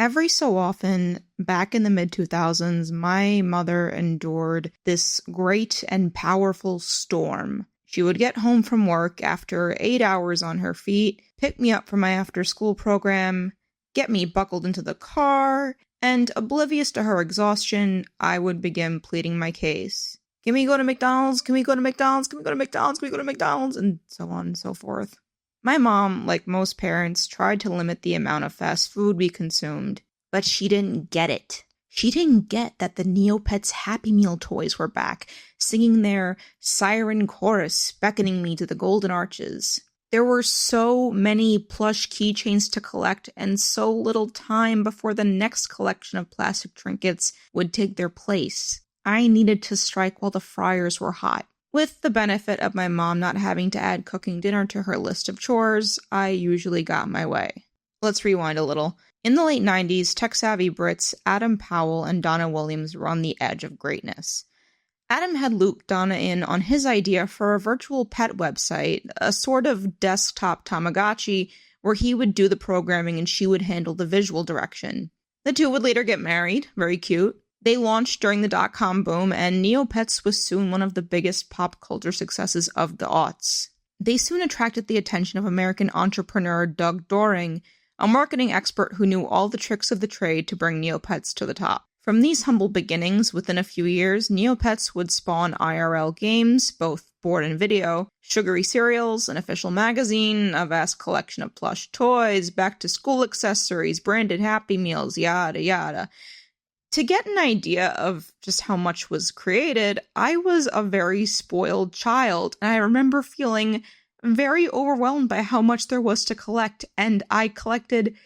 Every so often, back in the mid-2000s, my mother endured this great and powerful storm. She would get home from work after 8 hours on her feet, pick me up from my after-school program, get me buckled into the car, and oblivious to her exhaustion, I would begin pleading my case. Can we go to McDonald's? Can we go to McDonald's? Can we go to McDonald's? Can we go to McDonald's? And so on and so forth. My mom, like most parents, tried to limit the amount of fast food we consumed, but she didn't get it. She didn't get that the Neopets Happy Meal toys were back, singing their siren chorus, beckoning me to the golden arches. There were so many plush keychains to collect and so little time before the next collection of plastic trinkets would take their place. I needed to strike while the fryers were hot. With the benefit of my mom not having to add cooking dinner to her list of chores, I usually got my way. Let's rewind a little. In the late 90s, tech-savvy Brits Adam Powell and Donna Williams were on the edge of greatness. Adam had looped Donna in on his idea for a virtual pet website, a sort of desktop Tamagotchi, where he would do the programming and she would handle the visual direction. The two would later get married, very cute. They launched during the dot-com boom, and Neopets was soon one of the biggest pop culture successes of the aughts. They soon attracted the attention of American entrepreneur Doug Doring, a marketing expert who knew all the tricks of the trade to bring Neopets to the top. From these humble beginnings, within a few years, Neopets would spawn IRL games, both board and video, sugary cereals, an official magazine, a vast collection of plush toys, back-to-school accessories, branded Happy Meals, yada yada. To get an idea of just how much was created, I was a very spoiled child, and I remember feeling very overwhelmed by how much there was to collect, and I collected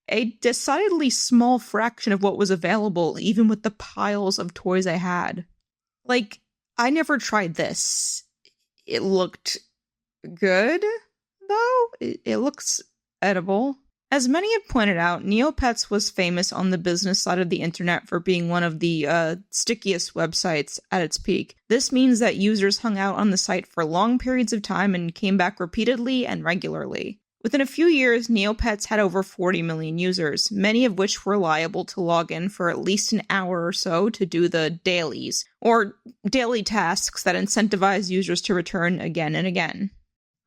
a decidedly small fraction of what was available, even with the piles of toys I had. Like, I never tried this. It looked good, though. It looks edible. As many have pointed out, Neopets was famous on the business side of the internet for being one of the stickiest websites at its peak. This means that users hung out on the site for long periods of time and came back repeatedly and regularly. Within a few years, Neopets had over 40 million users, many of which were liable to log in for at least an hour or so to do the dailies, or daily tasks that incentivize users to return again and again.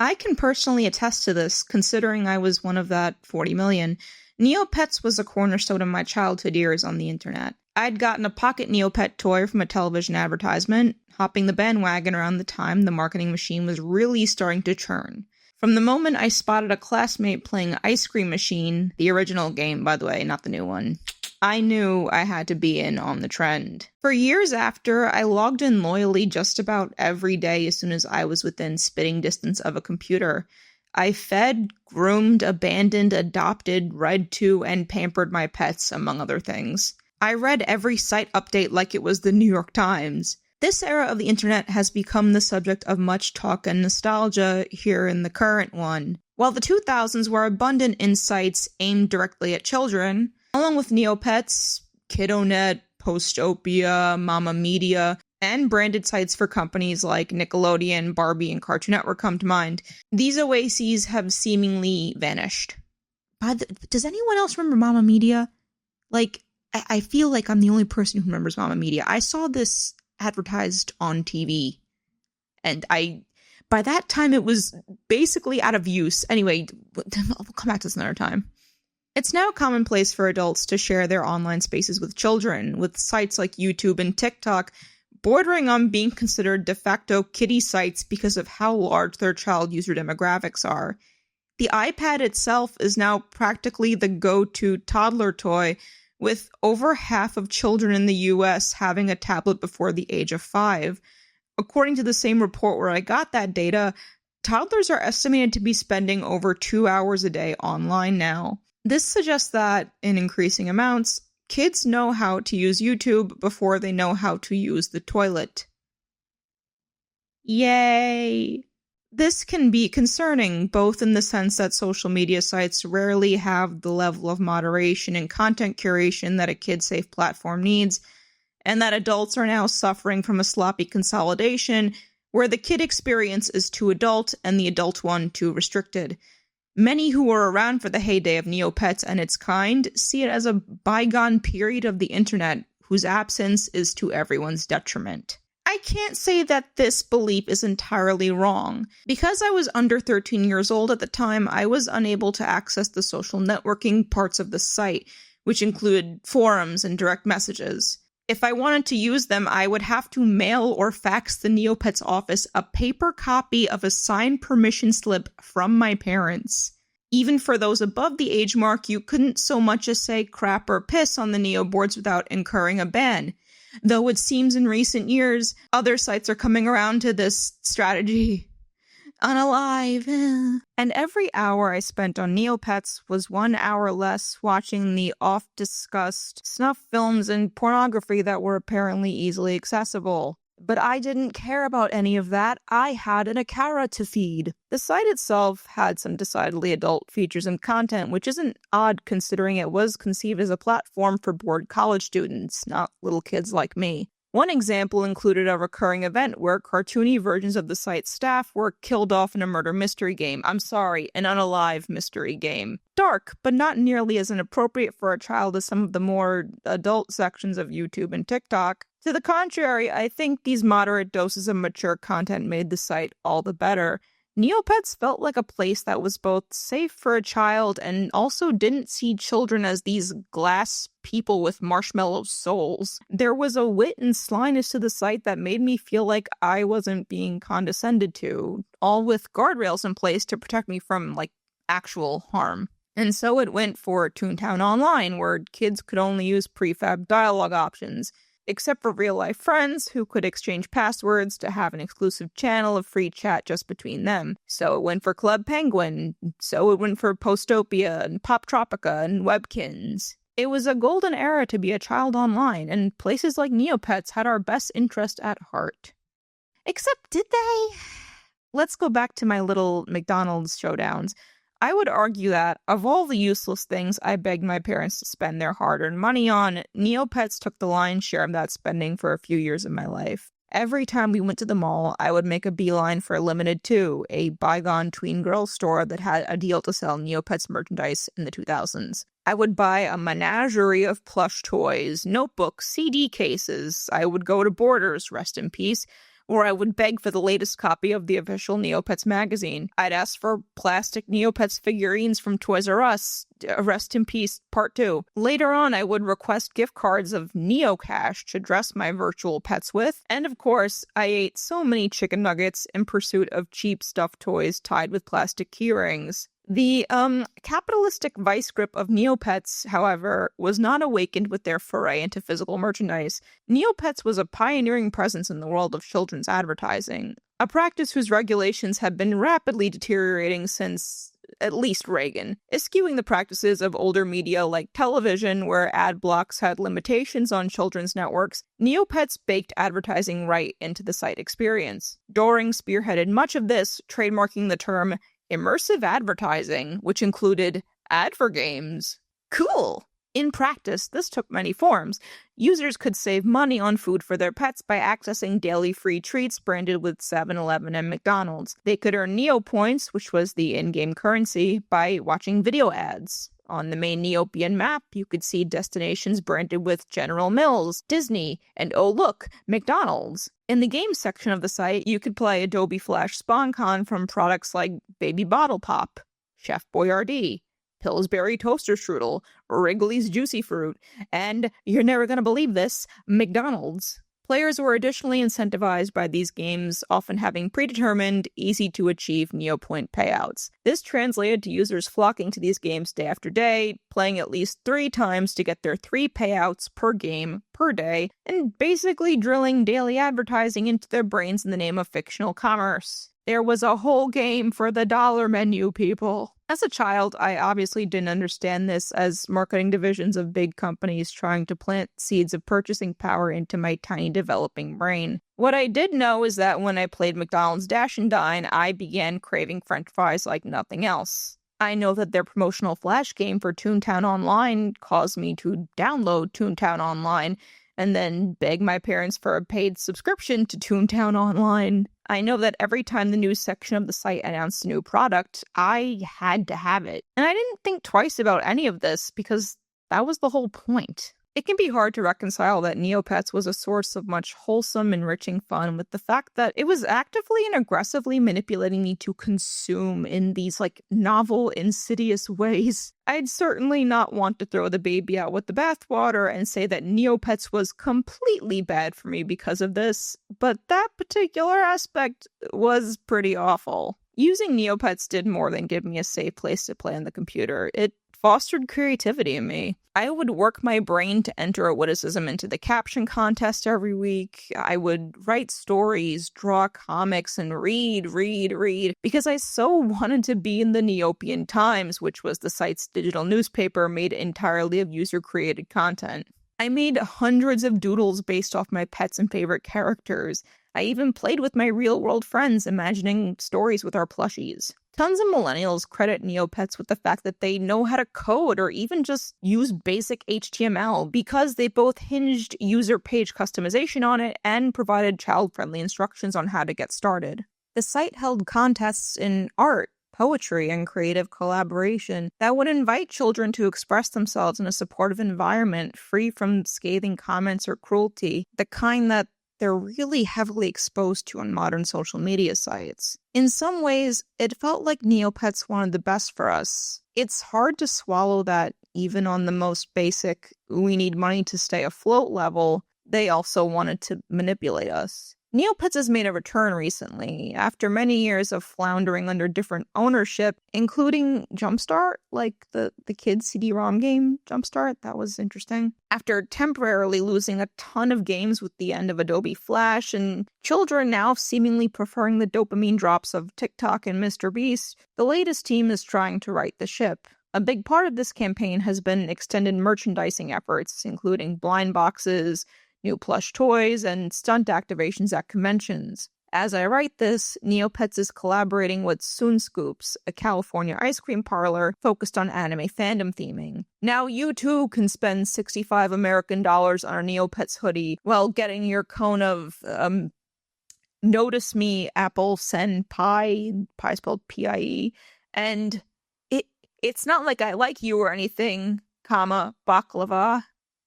I can personally attest to this, considering I was one of that 40 million. Neopets was a cornerstone of my childhood years on the internet. I'd gotten a pocket Neopet toy from a television advertisement, hopping the bandwagon around the time the marketing machine was really starting to churn. From the moment I spotted a classmate playing Ice Cream Machine, the original game, by the way, not the new one, I knew I had to be in on the trend. For years after, I logged in loyally just about every day as soon as I was within spitting distance of a computer. I fed, groomed, abandoned, adopted, read to, and pampered my pets, among other things. I read every site update like it was the New York Times. This era of the internet has become the subject of much talk and nostalgia here in the current one. While the 2000s were abundant in sites aimed directly at children, along with Neopets, KiddoNet, Postopia, Mama Media, and branded sites for companies like Nickelodeon, Barbie, and Cartoon Network come to mind, these oases have seemingly vanished. Does anyone else remember Mama Media? I feel like I'm the only person who remembers Mama Media. I saw this advertised on TV, and by that time it was basically out of use. Anyway, we'll come back to this another time. It's now commonplace for adults to share their online spaces with children, with sites like YouTube and TikTok bordering on being considered de facto kiddie sites because of how large their child user demographics are. The iPad itself is now practically the go-to toddler toy, with over half of children in the US having a tablet before the age of 5. According to the same report where I got that data, toddlers are estimated to be spending over 2 hours a day online now. This suggests that, in increasing amounts, kids know how to use YouTube before they know how to use the toilet. Yay! This can be concerning, both in the sense that social media sites rarely have the level of moderation and content curation that a kid-safe platform needs, and that adults are now suffering from a sloppy consolidation where the kid experience is too adult and the adult one too restricted. Many who were around for the heyday of Neopets and its kind see it as a bygone period of the internet whose absence is to everyone's detriment. I can't say that this belief is entirely wrong. Because I was under 13 years old at the time, I was unable to access the social networking parts of the site, which included forums and direct messages. If I wanted to use them, I would have to mail or fax the Neopets office a paper copy of a signed permission slip from my parents. Even for those above the age mark, you couldn't so much as say crap or piss on the Neo boards without incurring a ban. Though it seems in recent years, other sites are coming around to this strategy. Unalive. And every hour I spent on Neopets was 1 hour less watching the oft-discussed snuff films and pornography that were apparently easily accessible. But I didn't care about any of that. I had an Akara to feed. The site itself had some decidedly adult features and content, which isn't odd considering it was conceived as a platform for bored college students, not little kids like me. One example included a recurring event where cartoony versions of the site's staff were killed off in a murder mystery game. I'm sorry, an unalive mystery game. Dark, but not nearly as inappropriate for a child as some of the more adult sections of YouTube and TikTok. To the contrary, I think these moderate doses of mature content made the site all the better. Neopets felt like a place that was both safe for a child and also didn't see children as these glass people with marshmallow souls. There was a wit and slyness to the site that made me feel like I wasn't being condescended to, all with guardrails in place to protect me from, actual harm. And so it went for Toontown Online, where kids could only use prefab dialogue options, except for real-life friends who could exchange passwords to have an exclusive channel of free chat just between them. So it went for Club Penguin, so it went for Postopia and Pop Tropica and Webkins. It was a golden era to be a child online, and places like Neopets had our best interest at heart. Except did they? Let's go back to my little McDonald's showdowns. I would argue that, of all the useless things I begged my parents to spend their hard-earned money on, Neopets took the lion's share of that spending for a few years of my life. Every time we went to the mall, I would make a beeline for Limited 2, a bygone tween girls store that had a deal to sell Neopets merchandise in the 2000s. I would buy a menagerie of plush toys, notebooks, CD cases. I would go to Borders, rest in peace, or I would beg for the latest copy of the official Neopets magazine. I'd ask for plastic Neopets figurines from Toys R Us, rest in peace, part 2. Later on, I would request gift cards of Neocash to dress my virtual pets with. And of course, I ate so many chicken nuggets in pursuit of cheap stuffed toys tied with plastic keyrings. The capitalistic vice grip of Neopets, however, was not awakened with their foray into physical merchandise. Neopets was a pioneering presence in the world of children's advertising, a practice whose regulations have been rapidly deteriorating since at least Reagan, eschewing the practices of older media like television, where ad blocks had limitations on children's networks. Neopets baked advertising right into the site experience. Doring spearheaded much of this, trademarking the term immersive advertising, which included ad for games. Cool! In practice, this took many forms. Users could save money on food for their pets by accessing daily free treats branded with 7-Eleven and McDonald's. They could earn Neopoints, which was the in-game currency, by watching video ads. On the main Neopian map, you could see destinations branded with General Mills, Disney, and oh look, McDonald's. In the games section of the site, you could play Adobe Flash SpawnCon from products like Baby Bottle Pop, Chef Boyardee, Pillsbury Toaster Strudel, Wrigley's Juicy Fruit, and, you're never gonna believe this, McDonald's. Players were additionally incentivized by these games, often having predetermined, easy-to-achieve Neopoint payouts. This translated to users flocking to these games day after day, playing at least 3 times to get their 3 payouts per game per day, and basically drilling daily advertising into their brains in the name of fictional commerce. There was a whole game for the dollar menu, people. As a child, I obviously didn't understand this as marketing divisions of big companies trying to plant seeds of purchasing power into my tiny developing brain. What I did know is that when I played McDonald's Dash and Dine, I began craving french fries like nothing else. I know that their promotional flash game for Toontown Online caused me to download Toontown Online and then beg my parents for a paid subscription to Toontown Online. I know that every time the news section of the site announced a new product, I had to have it. And I didn't think twice about any of this because that was the whole point. It can be hard to reconcile that Neopets was a source of much wholesome, enriching fun with the fact that it was actively and aggressively manipulating me to consume in these, novel, insidious ways. I'd certainly not want to throw the baby out with the bathwater and say that Neopets was completely bad for me because of this, but that particular aspect was pretty awful. Using Neopets did more than give me a safe place to play on the computer. It fostered creativity in me. I would work my brain to enter a witticism into the caption contest every week. I would write stories, draw comics, and read, because I so wanted to be in the Neopian Times, which was the site's digital newspaper made entirely of user-created content. I made hundreds of doodles based off my pets and favorite characters. I even played with my real-world friends, imagining stories with our plushies. Tons of millennials credit Neopets with the fact that they know how to code or even just use basic HTML because they both hinged user page customization on it and provided child-friendly instructions on how to get started. The site held contests in art, poetry, and creative collaboration that would invite children to express themselves in a supportive environment free from scathing comments or cruelty, the kind that they're really heavily exposed to on modern social media sites. In some ways, it felt like Neopets wanted the best for us. It's hard to swallow that even on the most basic, we need money to stay afloat level, they also wanted to manipulate us. Neopets has made a return recently, after many years of floundering under different ownership, including Jumpstart, like the kids CD-ROM game Jumpstart. That was interesting. After temporarily losing a ton of games with the end of Adobe Flash, and children now seemingly preferring the dopamine drops of TikTok and MrBeast, the latest team is trying to right the ship. A big part of this campaign has been extended merchandising efforts, including blind boxes, new plush toys, and stunt activations at conventions. As I write this, Neopets is collaborating with Soon Scoops, a California ice cream parlor focused on anime fandom theming. Now you too can spend $65 American on a Neopets hoodie while getting your cone of, Notice Me Apple Sen Pie spelled P-I-E, and it's not like I like you or anything, baklava.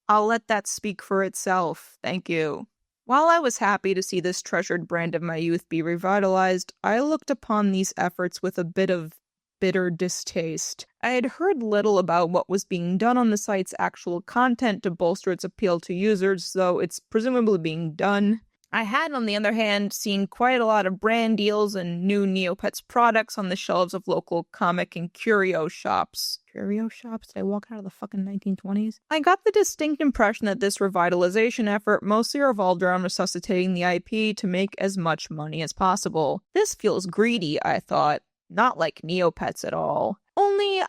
I'll let that speak for itself, thank you. While I was happy to see this treasured brand of my youth be revitalized, I looked upon these efforts with a bit of bitter distaste. I had heard little about what was being done on the site's actual content to bolster its appeal to users, though it's presumably being done. I had, on the other hand, seen quite a lot of brand deals and new Neopets products on the shelves of local comic and curio shops. Curio shops? Did I walk out of the fucking 1920s? I got the distinct impression that this revitalization effort mostly revolved around resuscitating the IP to make as much money as possible. This feels greedy, I thought. Not like Neopets at all. Only,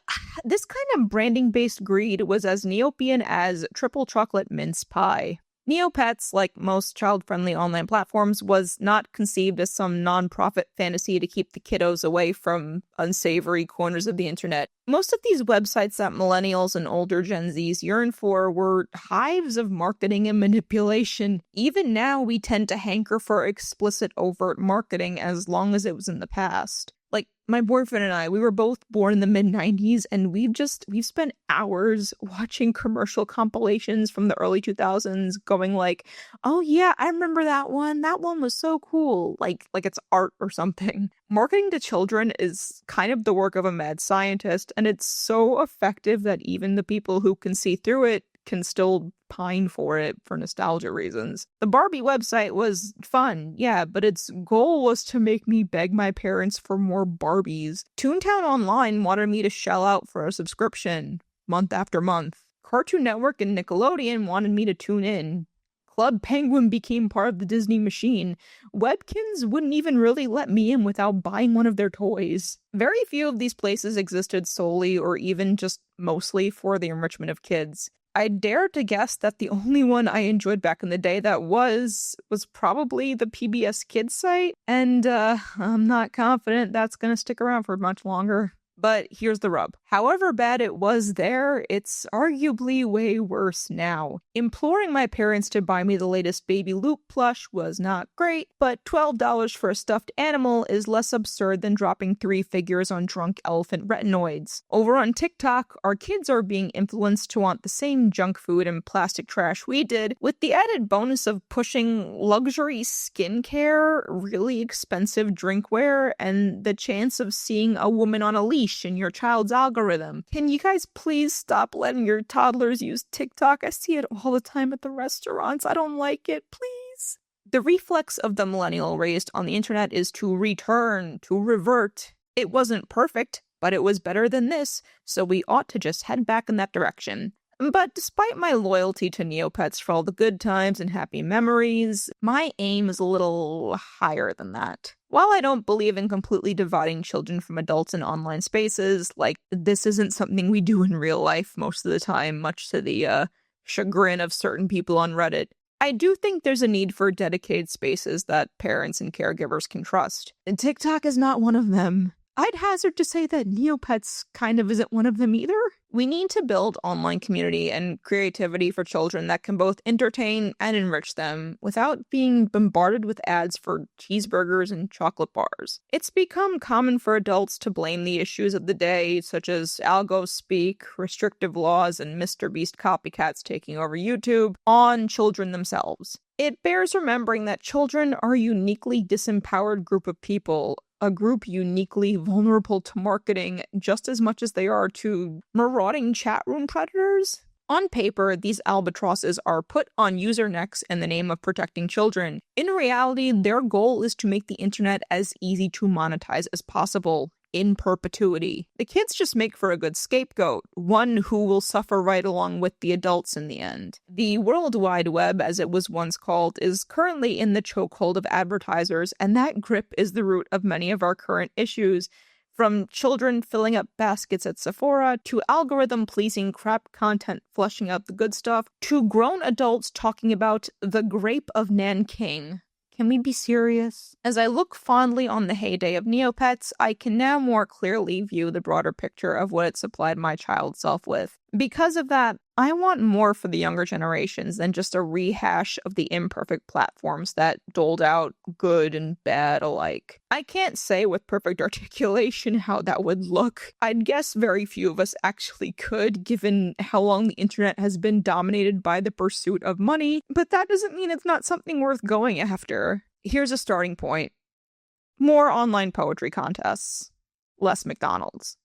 this kind of branding-based greed was as Neopian as triple chocolate mince pie. Neopets, like most child-friendly online platforms, was not conceived as some non-profit fantasy to keep the kiddos away from unsavory corners of the internet. Most of these websites that millennials and older Gen Zs yearn for were hives of marketing and manipulation. Even now, we tend to hanker for explicit, overt marketing as long as it was in the past. Like, my boyfriend and I, we were both born in the mid-90s, and we've spent hours watching commercial compilations from the early 2000s going like, oh yeah, I remember that one. That one was so cool. Like it's art or something. Marketing to children is kind of the work of a mad scientist, and it's so effective that even the people who can see through it can still pine for it for nostalgia reasons. The Barbie website was fun, yeah, but its goal was to make me beg my parents for more Barbies. Toontown Online wanted me to shell out for a subscription, month after month. Cartoon Network and Nickelodeon wanted me to tune in. Club Penguin became part of the Disney machine. Webkins wouldn't even really let me in without buying one of their toys. Very few of these places existed solely or even just mostly for the enrichment of kids. I dare to guess that the only one I enjoyed back in the day that was probably the PBS Kids site, and I'm not confident that's gonna stick around for much longer. But here's the rub. However bad it was there, it's arguably way worse now. Imploring my parents to buy me the latest Baby Loop plush was not great, but $12 for a stuffed animal is less absurd than dropping 3 figures on drunk elephant retinoids. Over on TikTok, our kids are being influenced to want the same junk food and plastic trash we did, with the added bonus of pushing luxury skincare, really expensive drinkware, and the chance of seeing a woman on a leash in your child's algorithm. Can you guys please stop letting your toddlers use TikTok? I see it all the time at the restaurants. I don't like it. Please. The reflex of the millennial raised on the internet is to return, to revert. It wasn't perfect, but it was better than this, so we ought to just head back in that direction. But despite my loyalty to Neopets for all the good times and happy memories, my aim is a little higher than that. While I don't believe in completely dividing children from adults in online spaces, like, this isn't something we do in real life most of the time, much to the chagrin of certain people on Reddit, I do think there's a need for dedicated spaces that parents and caregivers can trust. And TikTok is not one of them. I'd hazard to say that Neopets kind of isn't one of them either. We need to build online community and creativity for children that can both entertain and enrich them without being bombarded with ads for cheeseburgers and chocolate bars. It's become common for adults to blame the issues of the day, such as algo speak, restrictive laws, and MrBeast copycats taking over YouTube, on children themselves. It bears remembering that children are a uniquely disempowered group of people, a group uniquely vulnerable to marketing just as much as they are to marauding chat room predators. On paper, these albatrosses are put on user necks in the name of protecting children. In reality, their goal is to make the internet as easy to monetize as possible, in perpetuity. The kids just make for a good scapegoat, one who will suffer right along with the adults in the end. The World Wide Web, as it was once called, is currently in the chokehold of advertisers, and that grip is the root of many of our current issues, from children filling up baskets at Sephora, to algorithm-pleasing crap content flushing out the good stuff, to grown adults talking about the grape of Nanking. Can we be serious? As I look fondly on the heyday of Neopets, I can now more clearly view the broader picture of what it supplied my child self with. Because of that, I want more for the younger generations than just a rehash of the imperfect platforms that doled out good and bad alike. I can't say with perfect articulation how that would look. I'd guess very few of us actually could, given how long the internet has been dominated by the pursuit of money, but that doesn't mean it's not something worth going after. Here's a starting point. More online poetry contests. Less McDonald's.